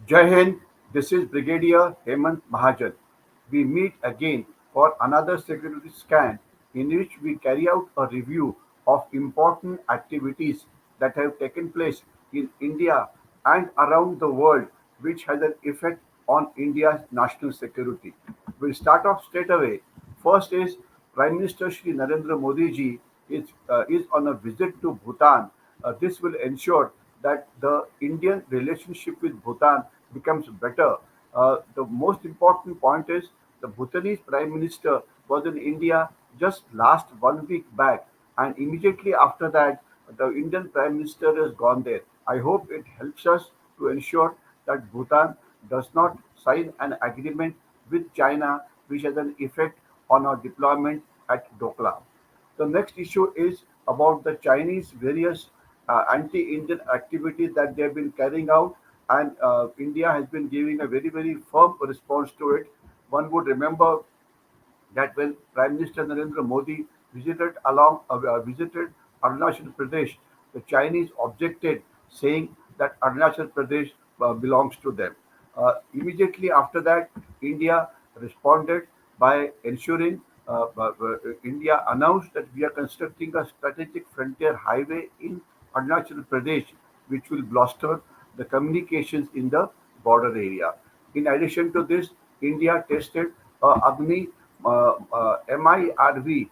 Jai Hind, this is Brigadier Hemant Mahajan. We meet again for another security scan in which we carry out a review of important activities that have taken place in India and around the world which has an effect on India's national security. We'll start off straight away. First is Prime Minister Shri Narendra Modi ji is on a visit to Bhutan. This will ensure that the Indian relationship with Bhutan becomes better. The most important point is the Bhutanese Prime Minister was in India just last 1 week back, and immediately after that, the Indian Prime Minister has gone there. I hope it helps us to ensure that Bhutan does not sign an agreement with China which has an effect on our deployment at Doklam. The next issue is about the Chinese various anti-Indian activities that they have been carrying out, and India has been giving a very, very firm response to it. One would remember that when Prime Minister Narendra Modi visited Arunachal Pradesh, the Chinese objected, saying that Arunachal Pradesh belongs to them. Immediately after that, India responded by ensuring India announced that we are constructing a strategic frontier highway in Arunachal Pradesh, which will bolster the communications in the border area. In addition to this, India tested Agni MIRV,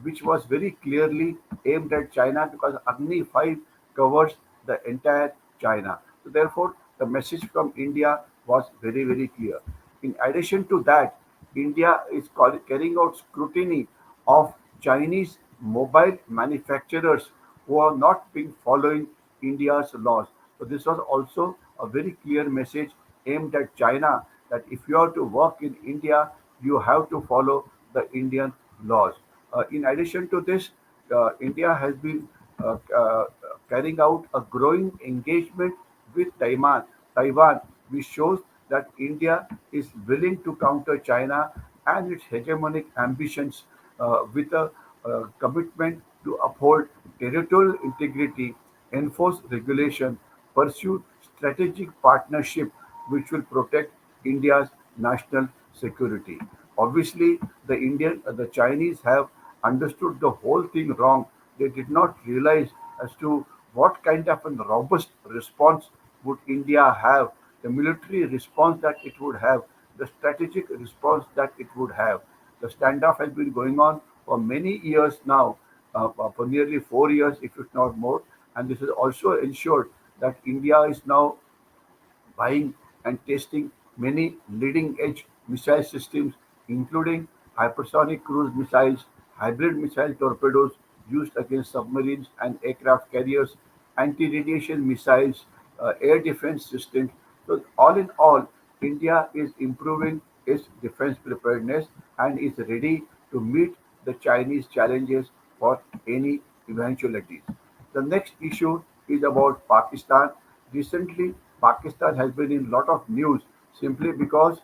which was very clearly aimed at China because Agni 5 covers the entire China. So therefore, the message from India was very, very clear. In addition to that, India is carrying out scrutiny of Chinese mobile manufacturers who are not being following India's laws. So this was also a very clear message aimed at China that if you are to work in India, you have to follow the Indian laws. In addition to this, India has been carrying out a growing engagement with Taiwan, which shows that India is willing to counter China and its hegemonic ambitions with a commitment to uphold territorial integrity, enforce regulation, pursue strategic partnership which will protect India's national security. Obviously, the Chinese have understood the whole thing wrong. They did not realize as to what kind of a robust response would India have, the military response that it would have, the strategic response that it would have. The standoff has been going on for many years now, for nearly 4 years, if it's not more, and this has also ensured that India is now buying and testing many leading-edge missile systems, including hypersonic cruise missiles, hybrid missile torpedoes used against submarines and aircraft carriers, anti-radiation missiles, air defense systems. So, all in all, India is improving its defense preparedness and is ready to meet the Chinese challenges for any eventualities. The next issue is about Pakistan. Recently, Pakistan has been in a lot of news simply because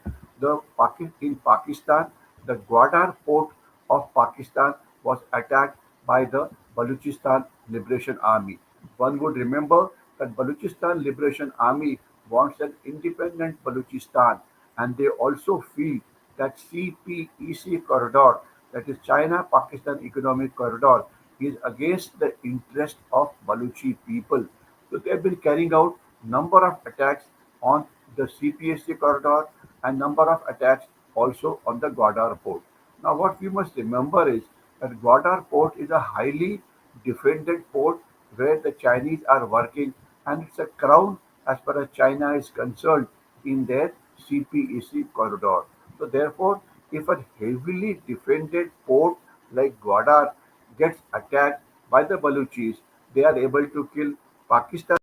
in Pakistan, the Gwadar port of Pakistan was attacked by the Baluchistan Liberation Army. One would remember that Baluchistan Liberation Army wants an independent Baluchistan, and they also feel that CPEC corridor, that is China-Pakistan Economic Corridor, is against the interest of Baluchi people. So they have been carrying out number of attacks on the CPSC corridor and number of attacks also on the Gwadar port. Now, what we must remember is that Gwadar port is a highly defended port where the Chinese are working, and it's a crown as far as China is concerned in their CPEC corridor. So, therefore, if a heavily defended port like Gwadar gets attacked by the Baluchis, they are able to kill Pakistan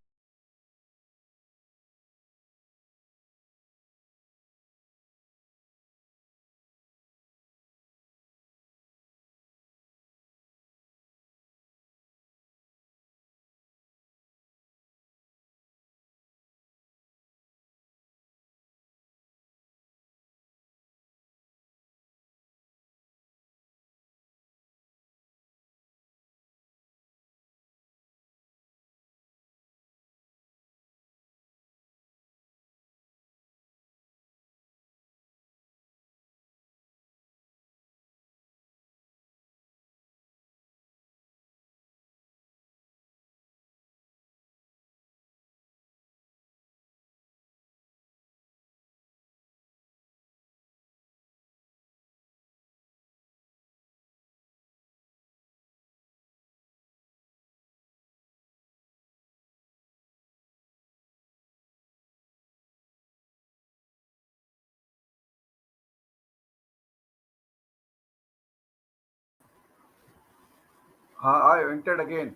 I entered again.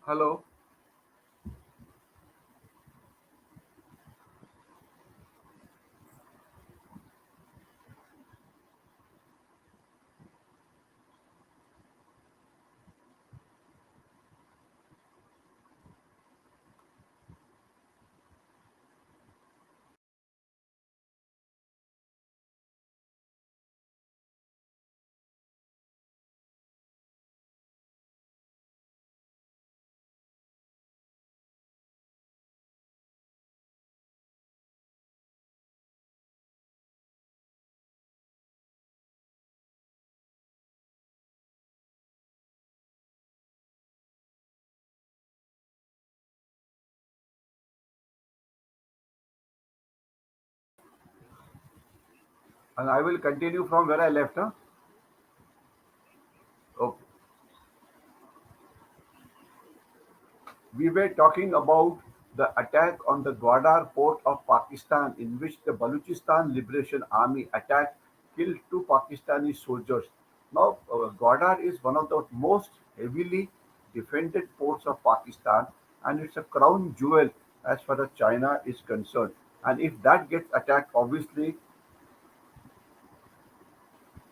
Hello. And I will continue from where I left. Huh? Okay. We were talking about the attack on the Gwadar port of Pakistan, in which the Baluchistan Liberation Army attacked, killed two Pakistani soldiers. Now, Gwadar is one of the most heavily defended ports of Pakistan, and it's a crown jewel as far as China is concerned. And if that gets attacked, obviously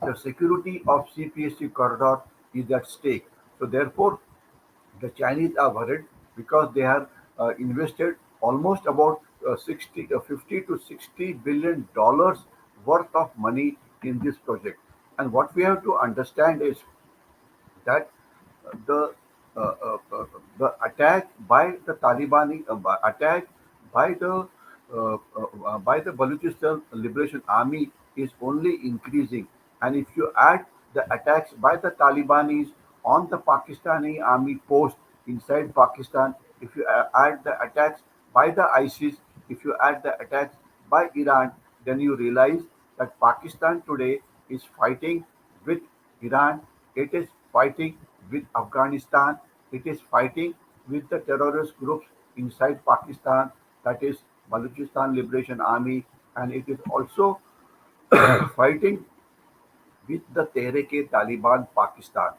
the security of CPSC corridor is at stake. So, therefore, the Chinese are worried because they have invested almost about 50 to 60 billion dollars worth of money in this project. And what we have to understand is that the the attack by the Talibani attack by the Balochistan Liberation Army is only increasing, and if you add the attacks by the Talibanis on the Pakistani army post inside Pakistan, if you add the attacks by the ISIS, if you add the attacks by Iran, then you realize that Pakistan today is fighting with Iran, it is fighting with Afghanistan, it is fighting with the terrorist groups inside Pakistan, that is Balochistan Liberation Army, and it is also fighting with the Tehrik-e-Taliban Pakistan.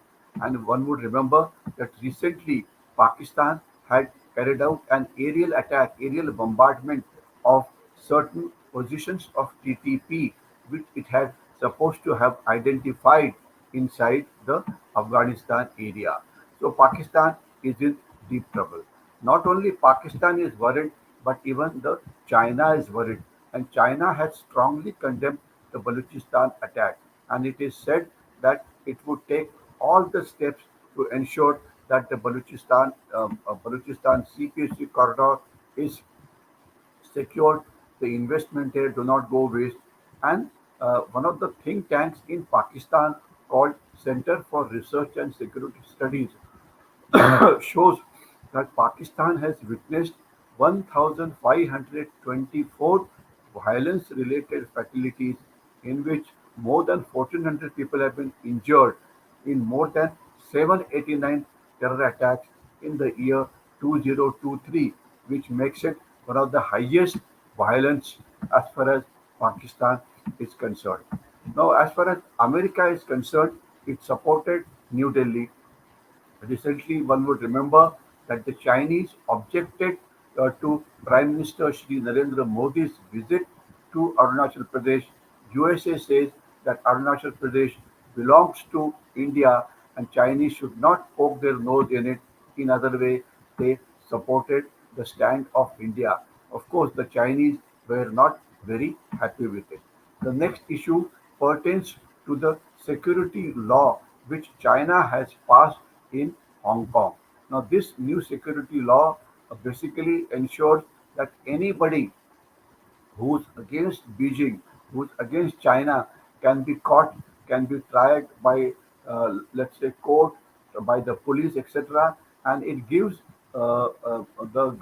And one would remember that recently Pakistan had carried out an aerial attack, aerial bombardment of certain positions of TTP, which it had supposed to have identified inside the Afghanistan area. So Pakistan is in deep trouble. Not only Pakistan is worried, but even the China is worried, and China has strongly condemned the Balochistan attack, and it is said that it would take all the steps to ensure that the Balochistan CPSC corridor is secured, the investment there do not go waste. And one of the think tanks in Pakistan called Center for Research and Security Studies shows that Pakistan has witnessed 1,524 violence related fatalities, in which more than 1,400 people have been injured in more than 789 terror attacks in the year 2023, which makes it one of the highest violence as far as Pakistan is concerned. Now, as far as America is concerned, it supported New Delhi. Recently, one would remember that the Chinese objected to Prime Minister Shri Narendra Modi's visit to Arunachal Pradesh. USA says that Arunachal Pradesh belongs to India and Chinese should not poke their nose in it. In other way, they supported the stand of India. Of course, the Chinese were not very happy with it. The next issue pertains to the security law which China has passed in Hong Kong. Now, this new security law basically ensures that anybody who's against Beijing, who's against China, can be caught, can be tried by, let's say, court, by the police, etc. And it gives the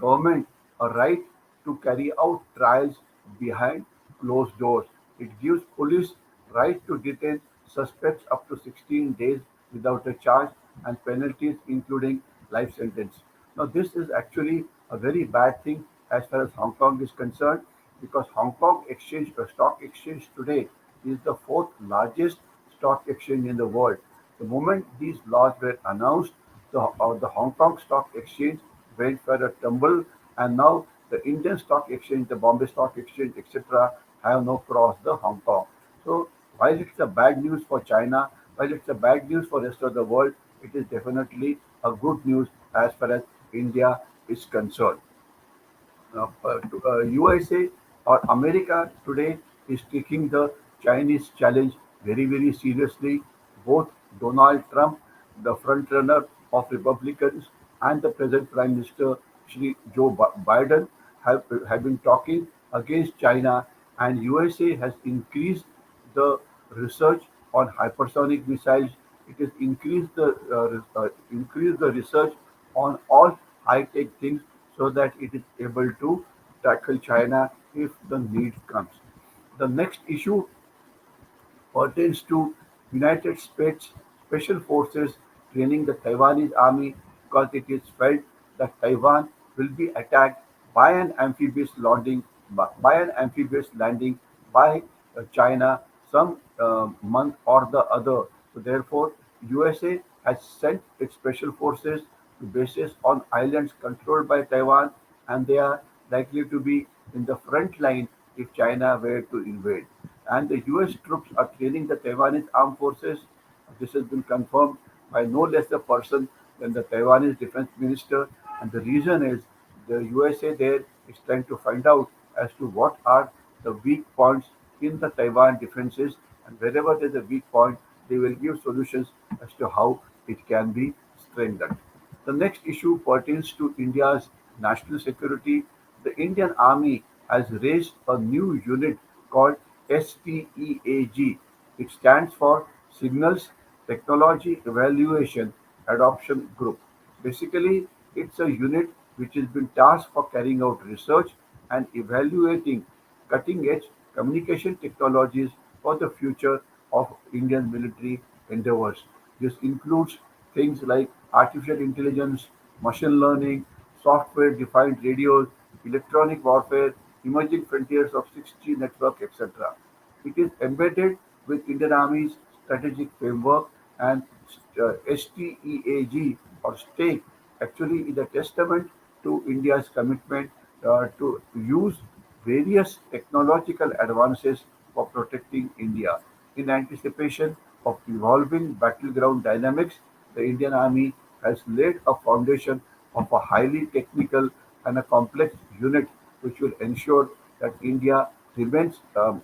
government a right to carry out trials behind closed doors. It gives police right to detain suspects up to 16 days without a charge and penalties including life sentence. Now, this is actually a very bad thing as far as Hong Kong is concerned, because Hong Kong Exchange Stock Exchange today is the fourth largest stock exchange in the world. The moment these laws were announced, the Hong Kong Stock Exchange went for a tumble, and now the Indian Stock Exchange, the Bombay Stock Exchange, etc., have now crossed the Hong Kong. So while it's a bad news for China, while it's a bad news for the rest of the world, it is definitely a good news as far as India is concerned. USA or America today is taking the Chinese challenge very, very seriously. Both Donald Trump, the front runner of Republicans, and the present Prime Minister Shri Joe Biden have been talking against China, and USA has increased the research on hypersonic missiles. It has increased the research on all high-tech things so that it is able to tackle China if the need comes. The next issue pertains to United States Special Forces training the Taiwanese army because it is felt that Taiwan will be attacked by an amphibious landing by China some month or the other. So therefore, USA has sent its special forces to bases on islands controlled by Taiwan, and they are likely to be in the front line if China were to invade. And the US troops are training the Taiwanese armed forces. This has been confirmed by no less a person than the Taiwanese defense minister. And the reason is the USA there is trying to find out as to what are the weak points in the Taiwan defenses, and wherever there's a weak point, they will give solutions as to how it can be strengthened. The next issue pertains to India's national security. The Indian Army has raised a new unit called STEAG. It stands for Signals Technology Evaluation Adoption Group. Basically, it's a unit which has been tasked for carrying out research and evaluating cutting-edge communication technologies for the future of Indian military endeavors. This includes things like artificial intelligence, machine learning, software-defined radios, electronic warfare, emerging frontiers of 6G network, etc. It is embedded with Indian Army's strategic framework, and STEAG or STAKE actually is a testament to India's commitment to use various technological advances for protecting India. In anticipation of evolving battleground dynamics, the Indian Army has laid a foundation of a highly technical and a complex unit which will ensure that India remains the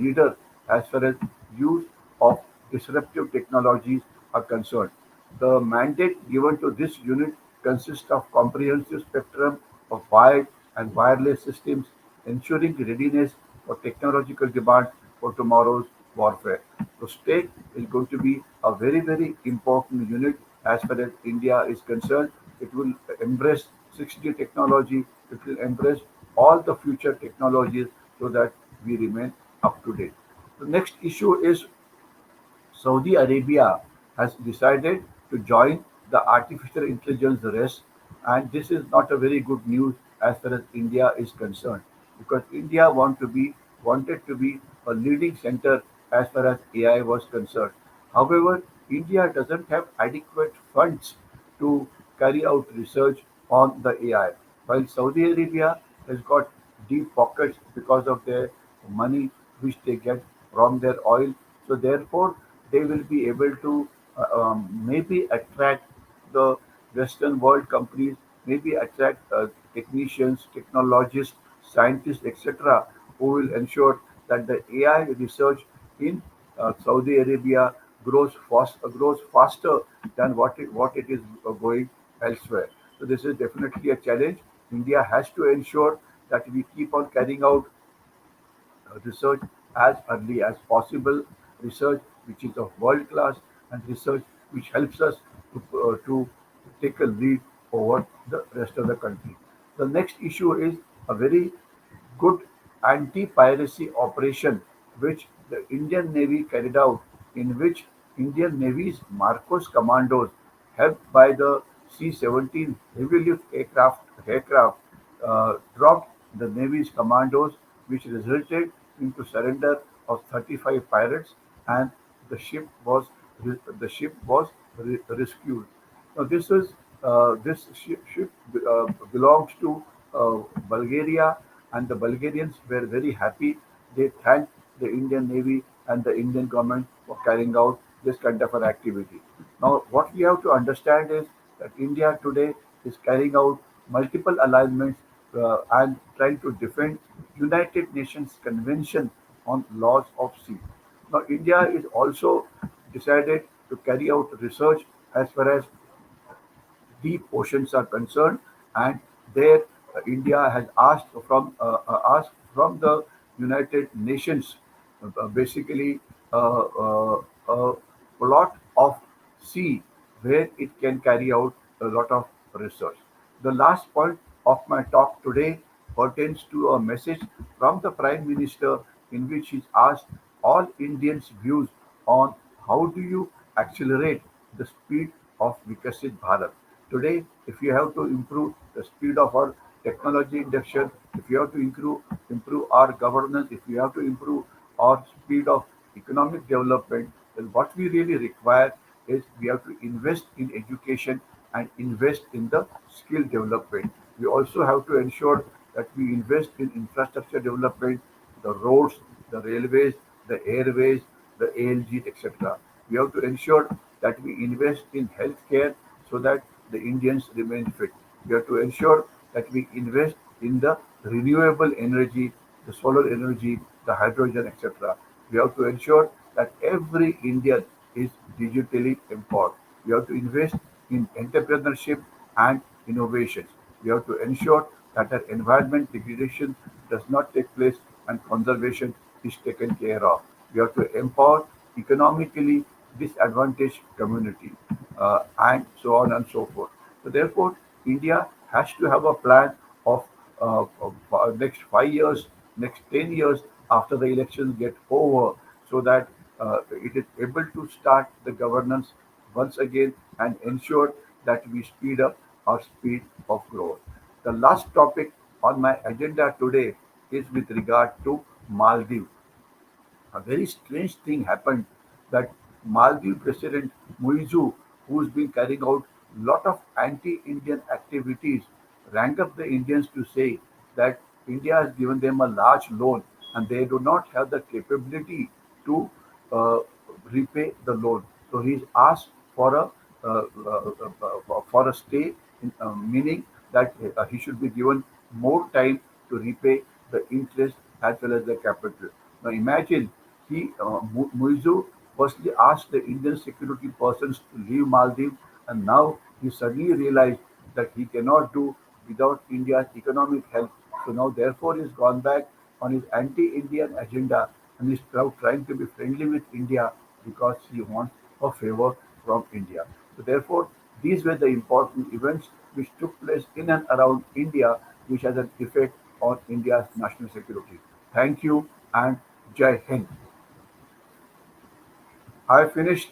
leader as far as use of disruptive technologies are concerned. The mandate given to this unit consists of comprehensive spectrum of wired and wireless systems, ensuring readiness for technological demands for tomorrow's warfare. So STATE is going to be a very, very important unit as far as India is concerned. It will embrace 6G technology, it will embrace all the future technologies so that we remain up to date. The next issue is Saudi Arabia has decided to join the artificial intelligence race, and this is not a very good news as far as India is concerned, because India wanted to be a leading center as far as AI was concerned. However, India doesn't have adequate funds to carry out research on the AI, while Saudi Arabia has got deep pockets because of their money which they get from their oil. So therefore, they will be able to maybe attract the Western world companies, maybe attract technicians, technologists, scientists, etc., who will ensure that the AI research in Saudi Arabia grows faster than what it is going elsewhere. So this is definitely a challenge. India has to ensure that we keep on carrying out research as early as possible, research which is of world class, and research which helps us to take a lead over the rest of the country. The next issue is a very good anti-piracy operation which the Indian Navy carried out, in which Indian Navy's Marcos commandos, helped by the C-17 heavy lift aircraft dropped the Navy's commandos, which resulted into surrender of 35 pirates. and the ship was rescued. Now this ship belongs to uh, Bulgaria, and the Bulgarians were very happy. They thanked the Indian Navy and the Indian government for carrying out this kind of an activity. Now, what we have to understand is that India today is carrying out multiple alignments and trying to defend United Nations Convention on Laws of Sea. Now, India is also decided to carry out research as far as deep oceans are concerned, and there India has asked from the United Nations basically a plot of sea where it can carry out a lot of research. The last point of my talk today pertains to a message from the Prime Minister in which he asked all Indians' views on how do you accelerate the speed of Vikasit Bharat. Today, if you have to improve the speed of our technology induction, if you have to improve our governance, if you have to improve our speed of economic development, then what we really require is we have to invest in education and invest in the skill development. We also have to ensure that we invest in infrastructure development, the roads, the railways, the airways, the ALG, etc. We have to ensure that we invest in healthcare so that the Indians remain fit. We have to ensure that we invest in the renewable energy, the solar energy, the hydrogen, etc. We have to ensure that every Indian is digitally empowered. We have to invest in entrepreneurship and innovations. We have to ensure that our environment degradation does not take place and conservation is taken care of. We have to empower economically disadvantaged community and so on and so forth. So therefore, India has to have a plan of next 5 years, next 10 years after the elections get over, so that it is able to start the governance once again and ensure that we speed up our speed of growth. The last topic on my agenda today is with regard to Maldives. A very strange thing happened that Maldives President Muizu, who's been carrying out lot of anti-Indian activities, rang up the Indians to say that India has given them a large loan and they do not have the capability to uh, repay the loan. So he's asked for a stay, meaning that he should be given more time to repay the interest as well as the capital. Now imagine Muizu firstly asked the Indian security persons to leave Maldives, and now he suddenly realized that he cannot do without India's economic help. So now, therefore, he's gone back on his anti-Indian agenda and is now trying to be friendly with India because he wants a favor from India. So, therefore, these were the important events which took place in and around India, which has an effect on India's national security. Thank you and Jai Hind. I finished.